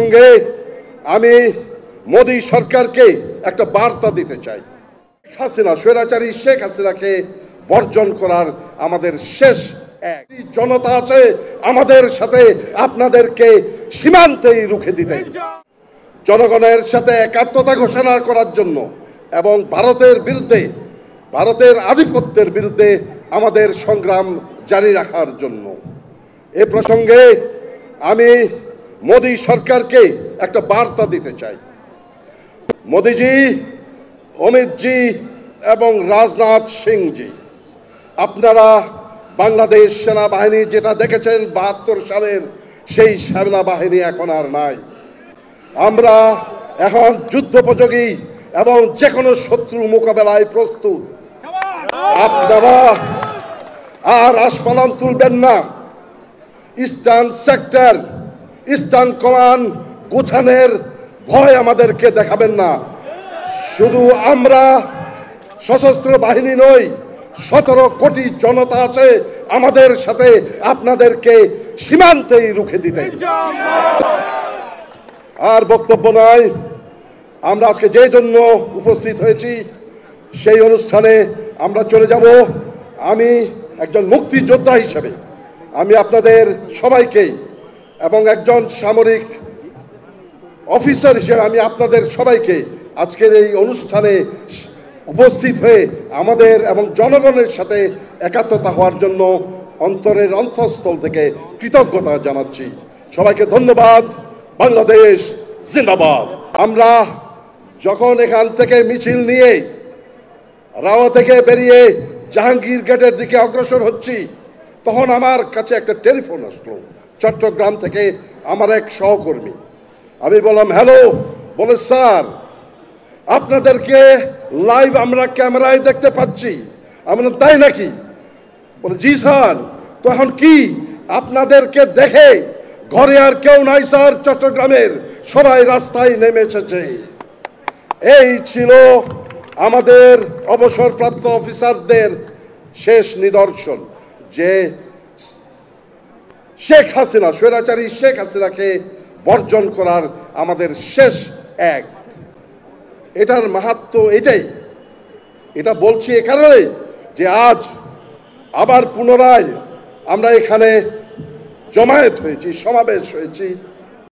প্রসঙ্গে আমি মোদী সরকারকে একটা বার্তা দিতে চাই। হাসিনা, স্বৈরাচারী শেখ হাসিনাকে বর্জন করার আমাদের শেষ এক জনতা আছে আমাদের সাথে, আপনাদেরকে সীমান্তেই রুখে দিতে, জনগণের সাথে একাত্মতা ঘোষণা করার জন্য এবং ভারতের বিরুদ্ধে, ভারতের আধিপত্যের বিরুদ্ধে আমাদের সংগ্রাম জারি রাখার জন্য। এ প্রসঙ্গে আমি মোদী সরকারকে একটা বার্তা দিতে চাই। মোদীজি, অমিতজি এবং রাজনাথ সিংজি, আপনারা বাংলাদেশ সেনাবাহিনী যেটা দেখেছেন ৭২ সালের, সেই সেনাবাহিনী এখন আর নাই। আমরা এখন যুদ্ধোপযোগী এবং যে কোনো শত্রু মোকাবেলায় প্রস্তুত। আপনারা আর আস্ফালন তুলবেন না। ইস্টার্ন সেক্টর, ইস্টার্ন কমান্ড গোছানোর ভয় আমাদেরকে দেখাবেন না। শুধু আমরা সশস্ত্র বাহিনী নই, ১৭ কোটি জনতা আছে আমাদের সাথে, আপনাদেরকে সীমান্তেই রুখে দিতে। আর বক্তব্য নয়, আমরা আজকে যে জন্য উপস্থিত হয়েছি সেই অনুষ্ঠানে আমরা চলে যাব। আমি একজন মুক্তিযোদ্ধা হিসেবে আমি আপনাদের সবাইকেই এবং একজন সামরিক অফিসার হিসেবে আমি আপনাদের সবাইকে আজকের এই অনুষ্ঠানে উপস্থিত হয়ে আমাদের এবং জনগণের সাথে একাত্মতা হওয়ার জন্য অন্তরের অন্তঃস্থল থেকে কৃতজ্ঞতা জানাচ্ছি। সবাইকে ধন্যবাদ। বাংলাদেশ জিন্দাবাদ। আমরা যখন এখান থেকে মিছিল নিয়ে রাওয়া থেকে বেরিয়ে জাহাঙ্গীর গেটের দিকে অগ্রসর হচ্ছি, তখন আমার কাছে একটা টেলিফোন আসলো চট্টগ্রাম থেকে, আমার এক সহকর্মী। আমি বললাম হ্যালো। বলে স্যার, আপনাদেরকে লাইভ আমরা ক্যামেরায় দেখতে পাচ্ছি। আমি বললাম তাই নাকি? বলে জি স্যার। তো এখন কি আপনাদেরকে দেখে ঘরে আর কেউ নাই স্যার, চট্টগ্রামের সবাই রাস্তায় নেমে এসেছে। এই ছিল আমাদের অবসরপ্রাপ্ত অফিসারদের শেষ নিদর্শন যে শেখ হাসিনা, স্বৈরাচারী শেখ হাসিনাকে বর্জন করার আমাদের শেষ এক। এটার মাহাত্ম্য এটাই। এটা বলছি এ কারণে যে আজ আবার পুনরায় আমরা এখানে জমায়েত হয়েছি, সমাবেশ হয়েছি।